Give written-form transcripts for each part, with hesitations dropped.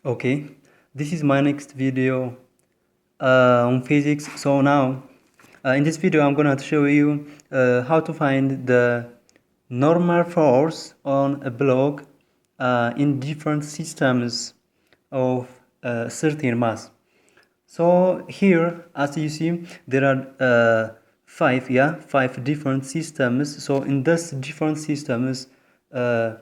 Okay, this is my next video on physics. So now, in this video, I'm gonna show you how to find the normal force on a block in different systems of certain mass. So here, as you see, there are five different systems. So in these different systems, we are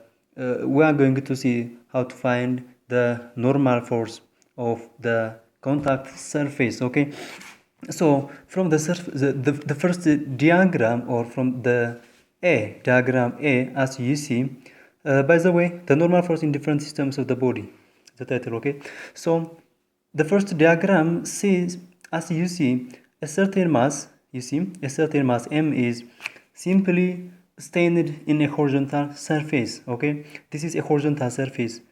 going to see how to find the normal force of the contact surface. Okay, so from the first diagram, or from the diagram A, as you see, by the way, the normal force in different systems of the body, the title. Okay, so the first diagram says, as you see, a certain mass, a certain mass M is simply standing in a horizontal surface. Okay, this is a horizontal surface.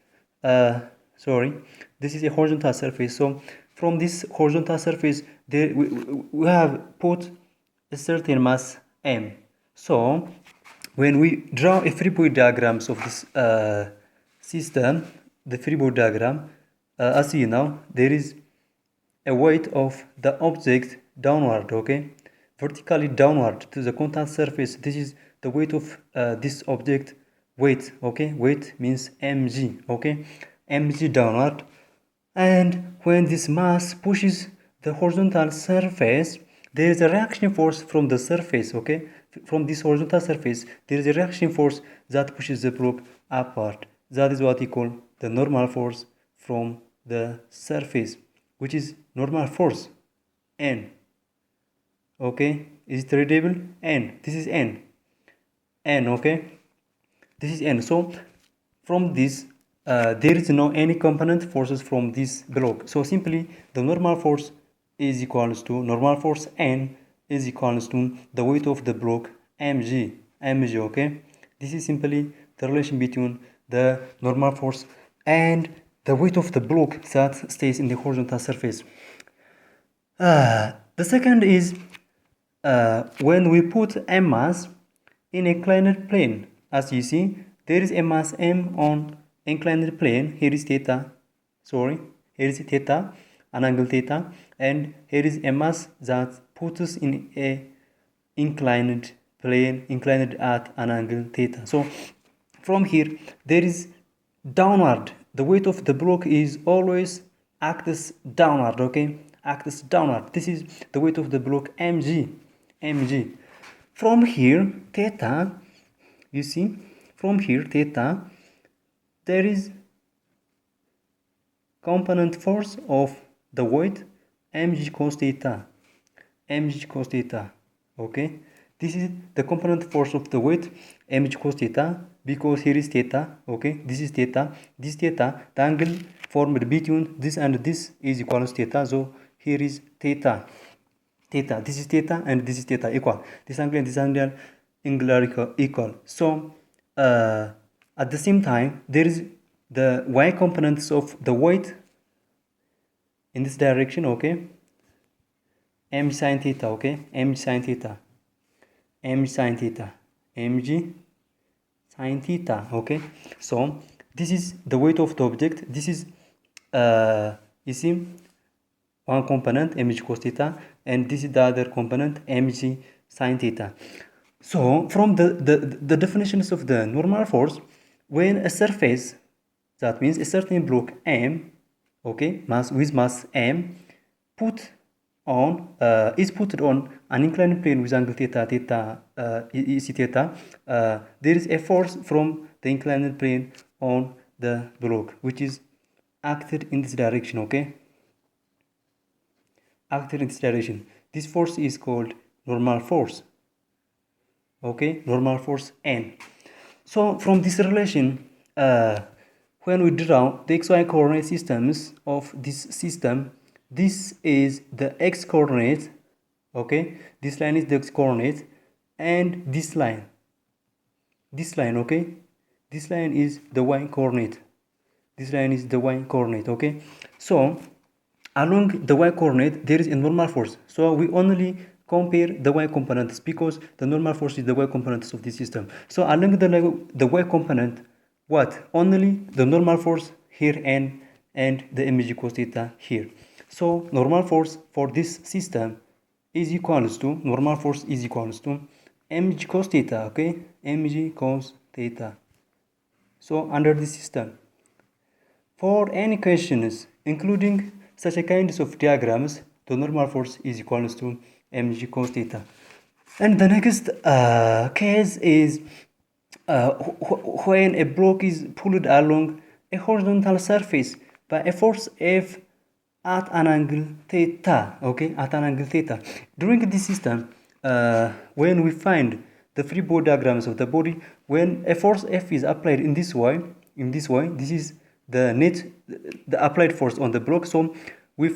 Uh, sorry, this is a horizontal surface. So from this horizontal surface, there we have put a certain mass M. So when we draw a free body diagrams of this system, the free body diagram, as you know, there is a weight of the object downward, okay, vertically downward to the contact surface. This is the weight of this object weight, okay. Weight means mg, okay, mg downward. And when this mass pushes the horizontal surface, there is a reaction force from the surface, okay. From this horizontal surface, there is a reaction force that pushes the block upward. That is what we call the normal force from the surface, which is normal force N. Okay, is it readable? N. This is N. N. Okay, this is N. So from this, there is no any component forces from this block. So simply the normal force is equals to normal force N is equals to the weight of the block mg. Okay, this is simply the relation between the normal force and the weight of the block that stays in the horizontal surface. The second is when we put M mass in a inclined plane. As you see, there is a mass M on inclined plane. Here is theta. Sorry, here is theta, an angle theta, and here is a mass that puts us in a inclined plane, inclined at an angle theta. So from here, there is downward. The weight of the block is always acts downward, okay, acts downward. This is the weight of the block mg. From here theta, you see, from here theta, there is component force of the weight mg cos theta, okay. This is the component force of the weight mg cos theta, because here is theta, okay, this is theta, this theta, the angle formed between this and this is equals theta. So here is theta, this is theta, and this is theta, equal. This angle and this angle are equal. So at the same time, there is the y components of the weight in this direction, okay, m sine theta, okay, m sine theta, mg sine theta, okay. So this is the weight of the object. This is you see, one component mg cos theta, and this is the other component mg sine theta. So from the definitions of the normal force, when a surface, that means a certain block M, okay, mass with mass M, is put on an inclined plane with angle theta, is theta, there is a force from the inclined plane on the block, which is acted in this direction, okay, acted in this direction. This force is called normal force, okay, normal force N. So from this relation, when we draw the xy coordinate systems of this system, this is the x coordinate, okay, this line is the x coordinate, and this line, okay, this line is the y coordinate, okay. So along the y coordinate there is a normal force, so we only compare the y components because the normal force is the y components of this system. So along the y component, what, only the normal force here and and the mg cos theta here. So normal force for this system is equals to, normal force is equals to mg cos theta, okay, mg cos theta. So under this system, for any questions including such a kinds of diagrams, the normal force is equals to mg cos theta. And the next case is when a block is pulled along a horizontal surface by a force F at an angle theta, okay, at an angle theta. During this system, when we find the free body diagrams of the body, when a force F is applied in this way, this is the applied force on the block. So we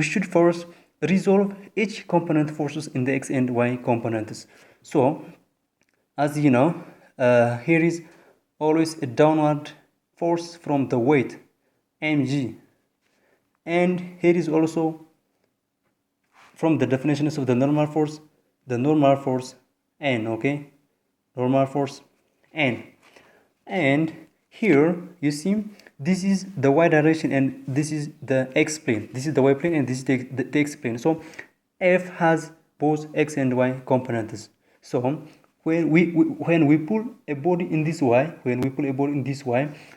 should first resolve each component forces in the x and y components. So as you know, here is always a downward force from the weight mg, and here is also from the definitions of the normal force n, okay, normal force n. And here you see this is the y direction and this is the x plane, this is the y plane and this is the x plane. So F has both x and y components. So when we pull a body in this y,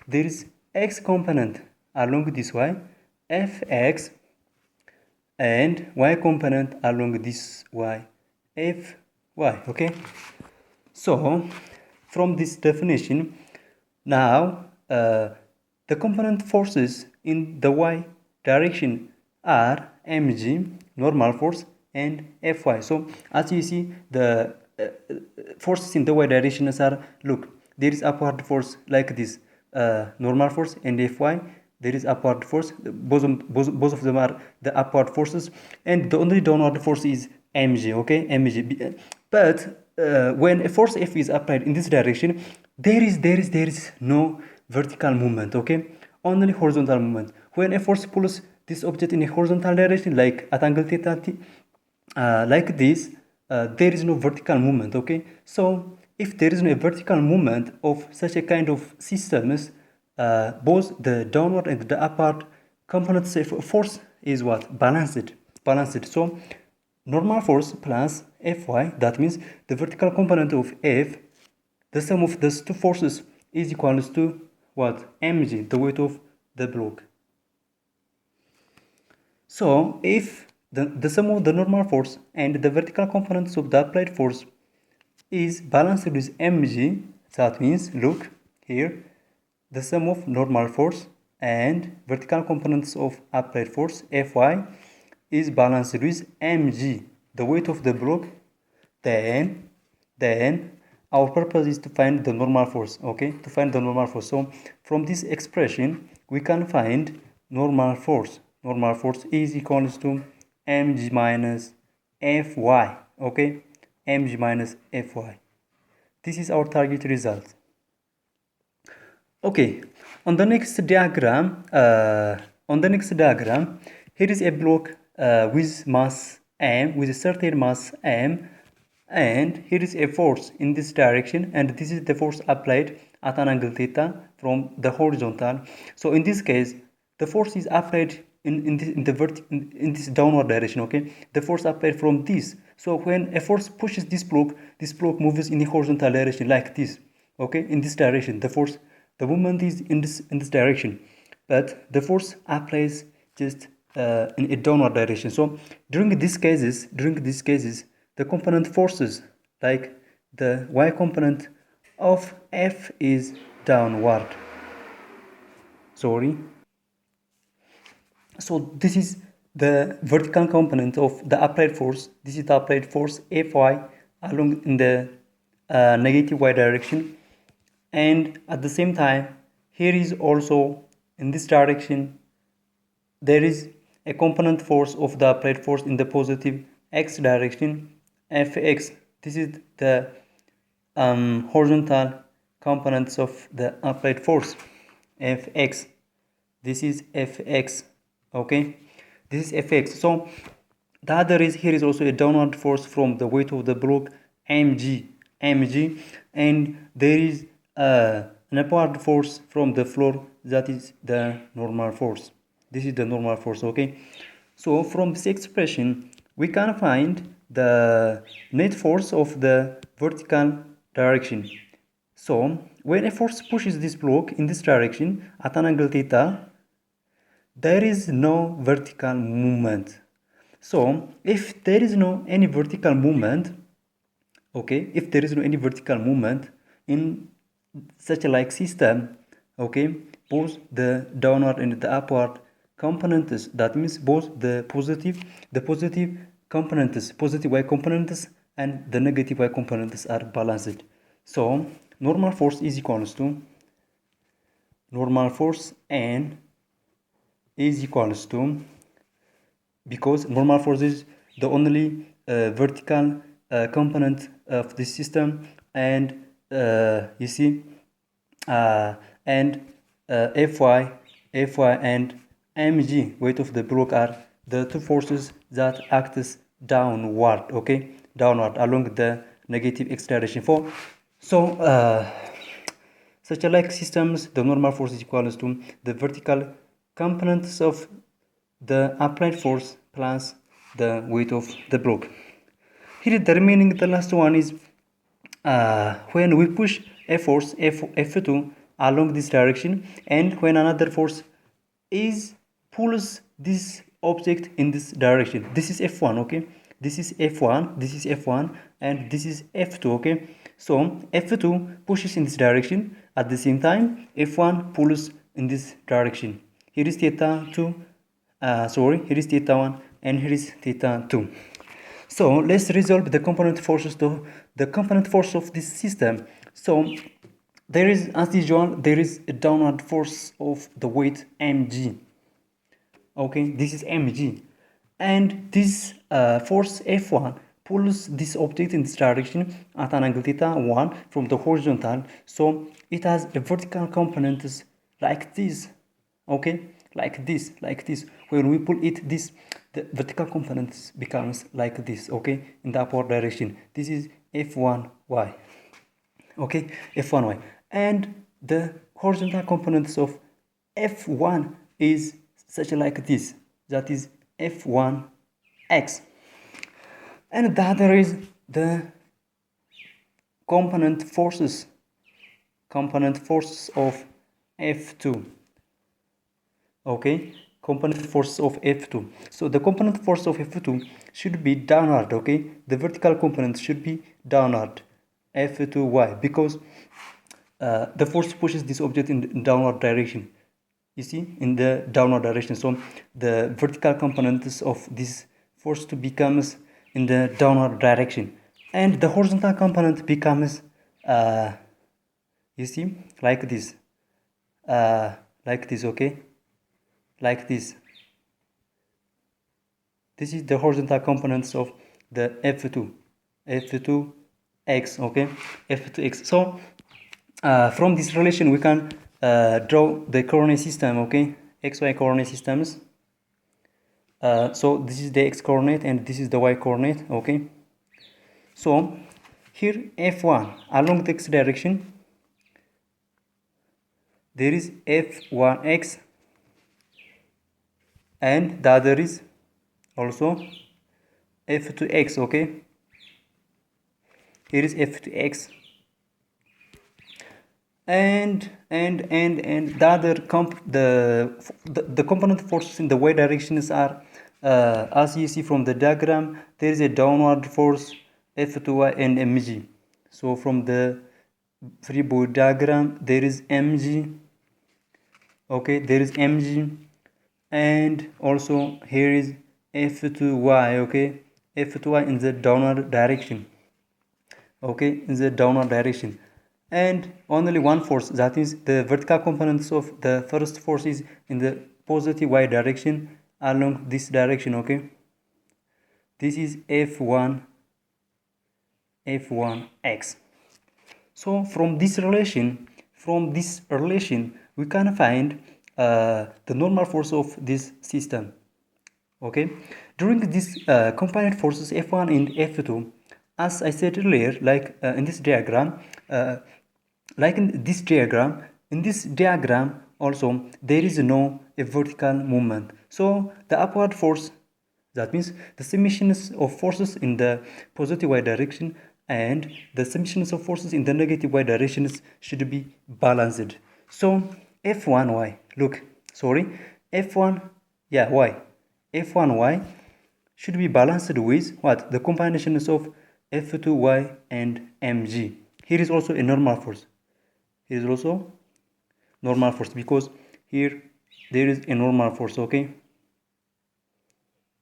there is x component along this y, fx, and y component along this y, fy, okay. So from this definition, now the component forces in the y direction are mg, normal force, and fy. So as you see, the forces in the y directions are, look, there is upward force like this, normal force, and fy, there is upward force. Both of them are the upward forces, and the only downward force is mg, okay, mg. But when a force F is applied in this direction, there is no vertical movement, okay, only horizontal movement. When a force pulls this object in a horizontal direction, like at angle theta, like this, there is no vertical movement, okay. So if there is no vertical movement of such a kind of systems, both the downward and the upward components of force is what? Balanced. So normal force plus Fy, that means the vertical component of F, the sum of these two forces is equals to what? Mg, the weight of the block. So if the sum of the normal force and the vertical components of the applied force is balanced with mg, that means, look here, the sum of normal force and vertical components of applied force Fy is balanced with mg, the weight of the block, then our purpose is to find the normal force, okay, to find the normal force. So from this expression we can find normal force is equals to mg minus fy, okay, mg minus fy. This is our target result. Okay, on the next diagram, here is a block with mass m, with a certain mass m, and here is a force in this direction, and this is the force applied at an angle theta from the horizontal. So in this case, the force is applied in this downward direction, okay, the force applied from this. So when a force pushes this block moves in the horizontal direction like this, okay, in this direction. The movement is in this direction, but the force applies just in a downward direction. So during these cases, the component forces, like the y component of F, is downward. Sorry. So this is the vertical component of the applied force. This is the applied force Fy along in the negative y direction, and at the same time here is also in this direction there is a component force of the applied force in the positive x direction, Fx. This is the horizontal components of the applied force, Fx. This is Fx, okay, this is Fx. So the other is, here is also a downward force from the weight of the block, mg, and there is an upward force from the floor, that is the normal force. This is the normal force, okay? So from this expression, we can find the net force of the vertical direction. So when a force pushes this block in this direction at an angle theta, there is no vertical movement. So if there is no any vertical movement, okay, if there is no any vertical movement in such a like system, okay, both the downward and the upward components, that means both the positive components, positive y components and the negative y components are balanced. So normal force is equals to normal force n is equals to, because normal force is the only vertical component of the system, and you see and Fy and mg, weight of the block, are the two forces that acts downward, okay, downward along the negative x direction. So such a like systems, the normal force is equals to the vertical components of the applied force plus the weight of the block. Here the remaining, the last one is when we push a force F2 along this direction, and when another force pulls this object in this direction. This is F1, okay? This is F1, and this is F2, okay? So F2 pushes in this direction, at the same time F1 pulls in this direction. Here is theta 2, here is theta 1, and here is theta 2. So let's resolve the component forces to the component force of this system. So there is, as usual, there is a downward force of the weight mg. Okay, this is mg, and this force F1 pulls this object in this direction at an angle theta 1 from the horizontal. So it has a vertical component like this, okay, like this. When we pull it, the vertical component becomes like this, okay, in the upward direction. This is F1y, okay, F1y, and the horizontal components of F1 is such like this, that is F1x, and the other is the component forces of F2, okay, component force of F2. So the component force of F2 should be downward, okay, the vertical component should be downward, F2y, because the force pushes this object in downward direction, you see, in the downward direction. So the vertical components of this force to becomes in the downward direction, and the horizontal component becomes you see, like this, okay, like this. This is the horizontal components of the F2x, okay, F2x. So from this relation we can draw the coordinate system, okay, xy coordinate systems. So this is the x coordinate and this is the y coordinate, okay. So here F1 along the x direction, there is F1x, and the other is also F2x, okay. Here is F2x, and the other the component forces in the y directions are as you see from the diagram, there is a downward force F2y and mg. So from the free body diagram, there is mg, okay, there is mg, and also here is F2y, okay, F2y in the downward direction, okay, in the downward direction, and only one force, that is the vertical components of the first force, is in the positive y direction along this direction, okay. This is F1x. So from this relation we can find the normal force of this system, okay. During this combined forces F1 and F2, as I said earlier, like in this diagram, in this diagram also there is no a vertical movement. So the upward force, that means the summations of forces in the positive y direction and the summations of forces in the negative y directions should be balanced. So F1y, look, sorry, F1, yeah, y, F1y should be balanced with what? The combinations of F2y and mg. Here is also a normal force. Here is also normal force because here there is a normal force, okay?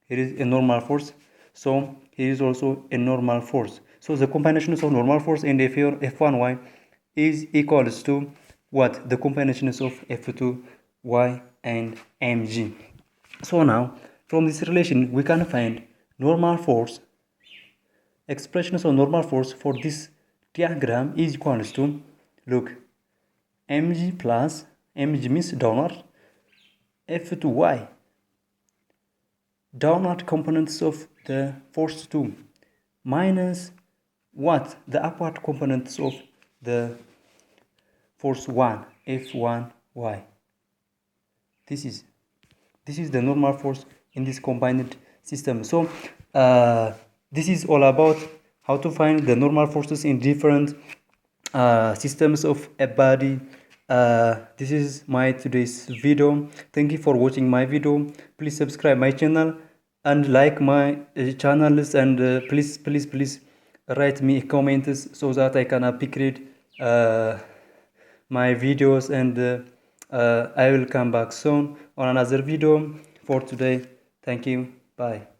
Here is a normal force, so here is also a normal force. So the combinations of normal force and F1y is equals to what? The combinations of F2y and mg. So now from this relation we can find normal force. Expressions of normal force for this diagram is equals to, look, mg plus mg means downward, F2y downward components of the force 2 minus what? The upward components of the force 1, F1y. This is the normal force in this combined system. So this is all about how to find the normal forces in different systems of a body. This is my today's video. Thank you for watching my video. Please subscribe my channel and like my channels, and please write me comments so that I can upgrade my videos, and I will come back soon on another video. For today, thank you, bye.